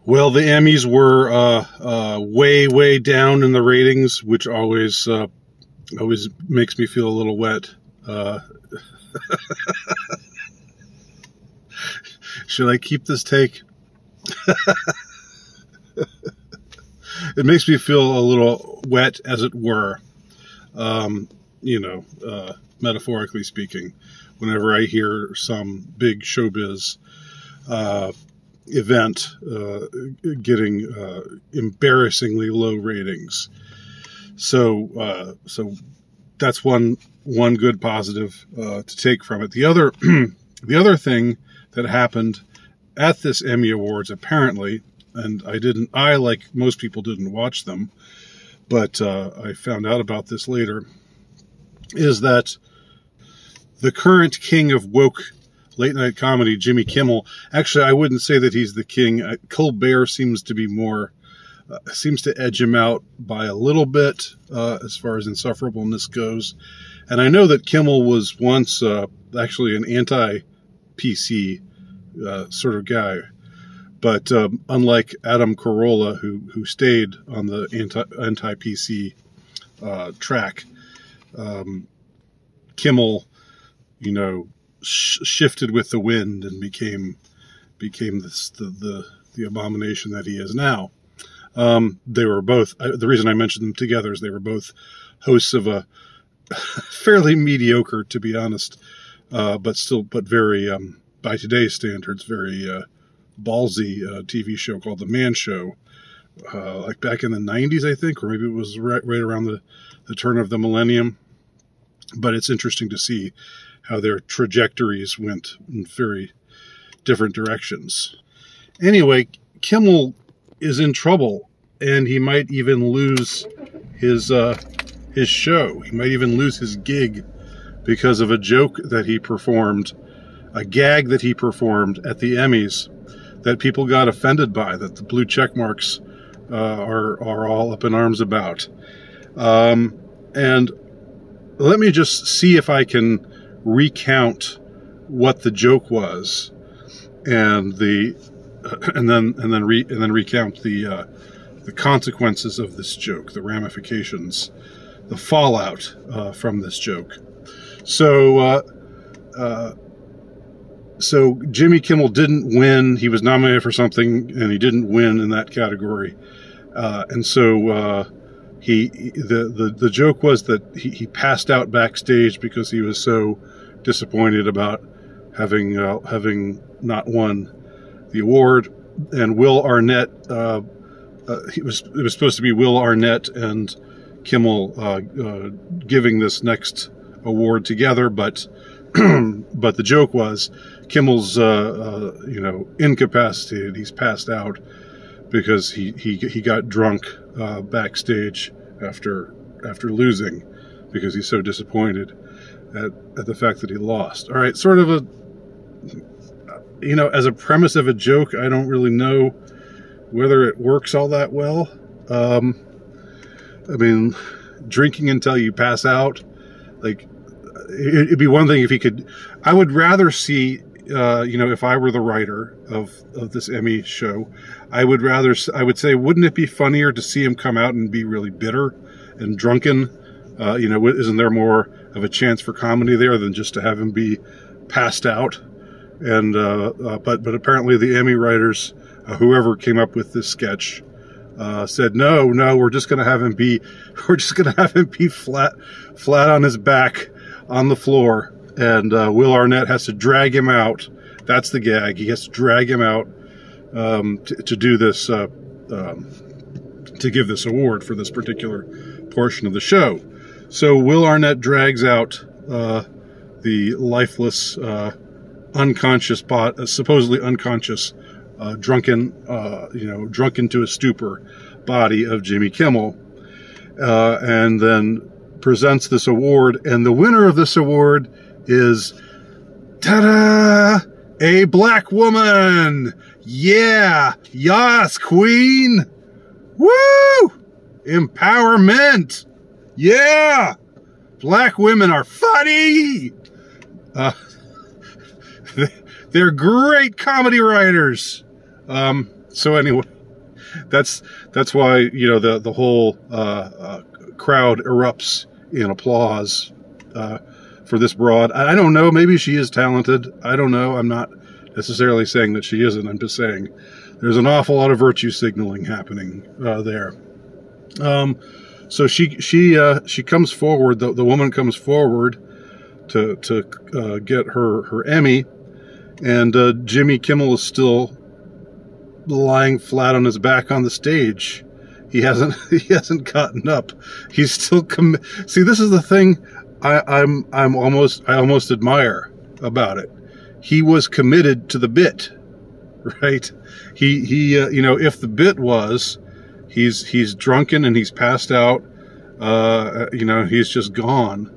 Well, the Emmys were way down in the ratings, which always makes me feel a little wet. Should I keep this take? It makes me feel a little wet, as it were, metaphorically speaking, whenever I hear some big showbiz event getting embarrassingly low ratings. So that's one good positive to take from it. The other the other thing that happened at this Emmy Awards, apparently, and I like most people didn't watch them, but I found out about this later, is that the current king of woke late night comedy, Jimmy Kimmel, actually, I wouldn't say that he's the king. Colbert seems to edge him out by a little bit as far as insufferableness goes. And I know that Kimmel was once actually an anti-PC sort of guy. But unlike Adam Carolla, who stayed on the anti-PC track, Kimmel, shifted with the wind and became the abomination that he is now. They were both. The reason I mentioned them together is they were both hosts of a fairly mediocre, to be honest, but very by today's standards, very ballsy TV show called The Man Show, like back in the 90s, I think, or maybe it was right around the turn of the millennium. But it's interesting to see how their trajectories went in very different directions. Anyway, Kimmel is in trouble, and he might even lose his show. He might even lose his gig because of a joke that he performed, a gag that he performed at the Emmys that people got offended by, that the blue check marks are all up in arms about. And let me just see if I can recount what the joke was, and then recount the consequences of this joke, the ramifications, the fallout from this joke. So Jimmy Kimmel didn't win. He was nominated for something, and he didn't win in that category. And so the joke was that he passed out backstage because he was so disappointed about having not won the award. And Will Arnett, it was supposed to be Will Arnett and Kimmel giving this next award together, but the joke was Kimmel's incapacitated. He's passed out because he got drunk backstage after losing, because he's so disappointed at the fact that he lost. All right, sort of as a premise of a joke, I don't really know whether it works all that well. I mean, drinking until you pass out, like, it'd be one thing if he could. I would rather see, if I were the writer of this Emmy show, I would say, wouldn't it be funnier to see him come out and be really bitter and drunken? Isn't there more of a chance for comedy there than just to have him be passed out? And but apparently the Emmy writers, whoever came up with this sketch, said no, we're just going to have him be flat on his back on the floor, and Will Arnett has to drag him out. That's the gag. He has to drag him out to do this, to give this award for this particular portion of the show. So Will Arnett drags out the lifeless, unconscious supposedly unconscious, drunken to a stupor body of Jimmy Kimmel, and then presents this award, and the winner of this award is, ta-da, a black woman. Yeah, yas, queen. Woo! Empowerment. Yeah, black women are funny. They're great comedy writers. So anyway, that's why, you know, the whole crowd erupts in applause for this broad. I don't know. Maybe she is talented. I don't know. I'm not necessarily saying that she isn't. I'm just saying there's an awful lot of virtue signaling happening there. So she comes forward. The woman comes forward to get her Emmy, and Jimmy Kimmel is still lying flat on his back on the stage. He hasn't gotten up. He's still see, this is the thing I almost admire about it. He was committed to the bit, right? He you know, if the bit was he's drunken and he's passed out, you know, he's just gone,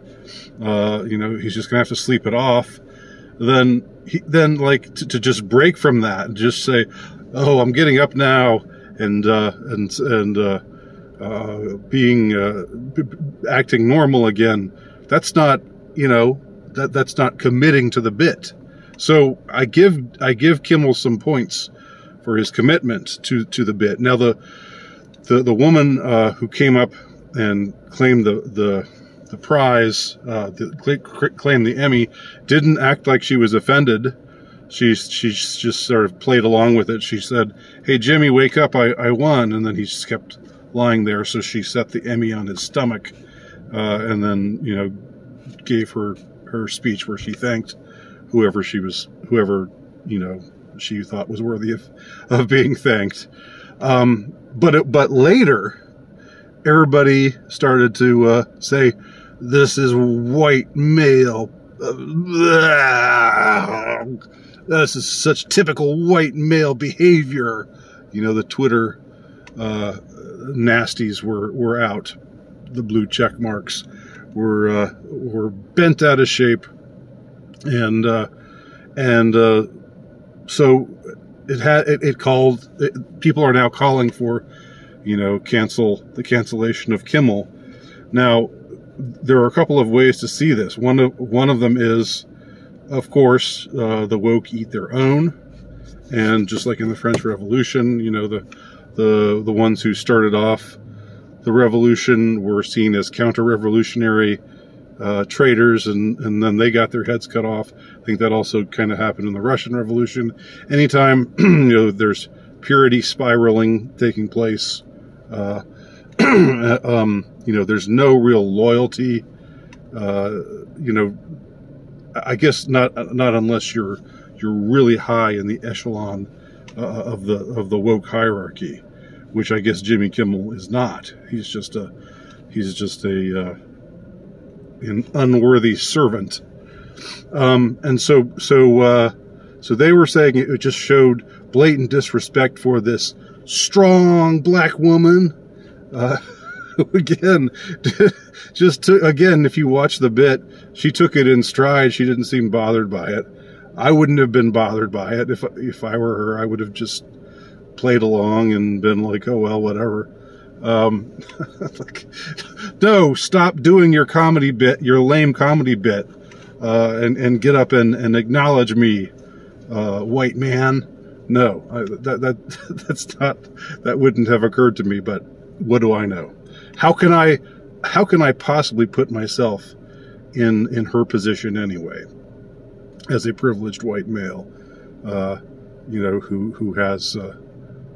you know, he's just gonna have to sleep it off, then like to just break from that and just say, oh, I'm getting up now, and acting normal again. That's not, you know, that's not committing to the bit. So I give Kimmel some points for his commitment to the bit. Now the woman who came up and claimed the prize, claimed the Emmy, didn't act like she was offended. She's just sort of played along with it. She said, "Hey, Jimmy, wake up, I won." And then he just kept lying there. So she set the Emmy on his stomach, and then, you know, gave her speech where she thanked whoever, you know, she thought was worthy of being thanked. But later, everybody started to say, "This is white male. This is such typical white male behavior." You know, the Twitter nasties were out. The blue check marks were bent out of shape, and so people are now calling for, you know, the cancellation of Kimmel. Now, there are a couple of ways to see this. One of them is, of course, the woke eat their own, and just like in the French Revolution, you know, the ones who started off the revolution were seen as counter-revolutionary traitors, and then they got their heads cut off. I think that also kind of happened in the Russian Revolution. Anytime you know, there's purity spiraling taking place, you know, there's no real loyalty. You know, I guess not unless you're really high in the echelon of the woke hierarchy, which I guess Jimmy Kimmel is not. He's just an unworthy servant. And so they were saying it just showed blatant disrespect for this strong black woman. Again, again, if you watch the bit, she took it in stride. She didn't seem bothered by it. I wouldn't have been bothered by it if I were her. I would have just played along and been like, oh well, whatever. Like, no, stop doing your comedy bit, your lame comedy bit, and get up and acknowledge me, white man. No, that's not, that wouldn't have occurred to me. But what do I know? How can I possibly put myself in her position anyway, as a privileged white male, you know, who has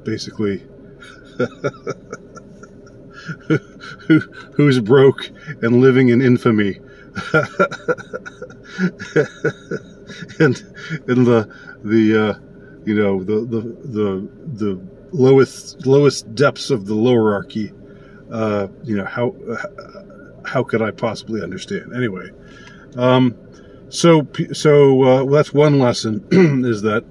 basically who's broke and living in infamy, and the you know, the lowest depths of the lowerarchy. You know, how could I possibly understand? Anyway, so that's one lesson, is that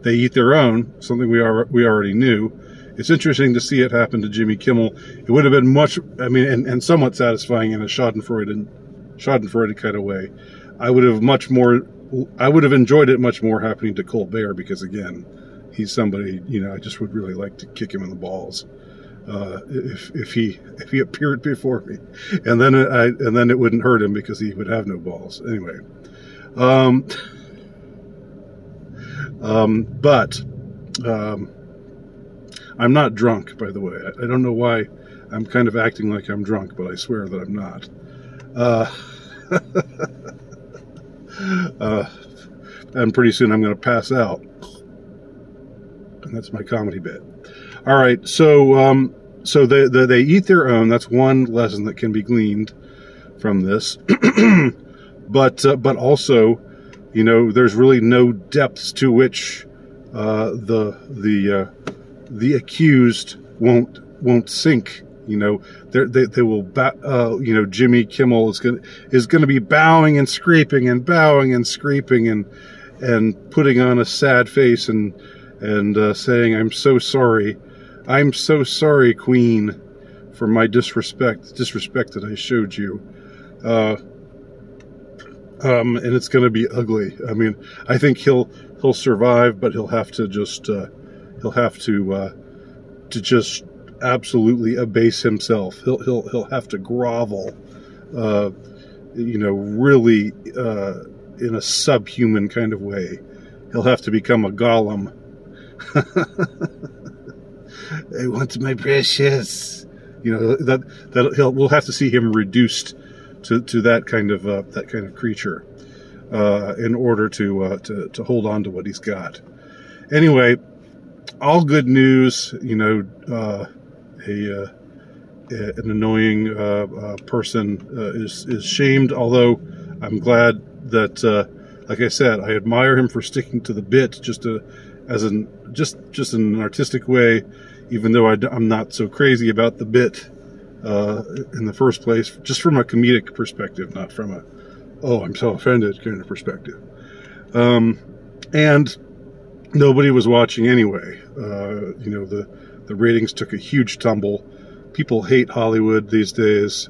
they eat their own, something we already knew. It's interesting to see it happen to Jimmy Kimmel. It would have been much, I mean, and somewhat satisfying in a Schadenfreude kind of way. I would have enjoyed it much more happening to Colbert, because again, he's somebody, you know, I just would really like to kick him in the balls. If he appeared before me, and then it wouldn't hurt him because he would have no balls anyway. I'm not drunk, by the way. I don't know why I'm kind of acting like I'm drunk, but I swear that I'm not. And pretty soon I'm going to pass out. And that's my comedy bit. All right, so they eat their own. That's one lesson that can be gleaned from this. But also, you know, there's really no depths to which the accused won't sink. You know, they will. You know, Jimmy Kimmel is gonna be bowing and scraping and bowing and scraping and putting on a sad face and saying, "I'm so sorry. I'm so sorry, Queen, for my disrespect that I showed you." And it's going to be ugly. I mean, I think he'll survive, but he'll have to just just absolutely abase himself. He'll have to grovel, you know, really in a subhuman kind of way. He'll have to become a golem. I want my precious. You know, we'll have to see him reduced to that kind of creature in order to hold on to what he's got. Anyway, all good news. You know, an annoying person is shamed. Although I'm glad that, like I said, I admire him for sticking to the bit, just in an artistic way. Even though I'm not so crazy about the bit in the first place, just from a comedic perspective, not from a, oh, I'm so offended kind of perspective. And nobody was watching anyway. You know, the ratings took a huge tumble. People hate Hollywood these days.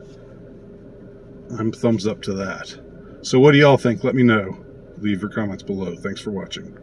I'm thumbs up to that. So what do y'all think? Let me know. Leave your comments below. Thanks for watching.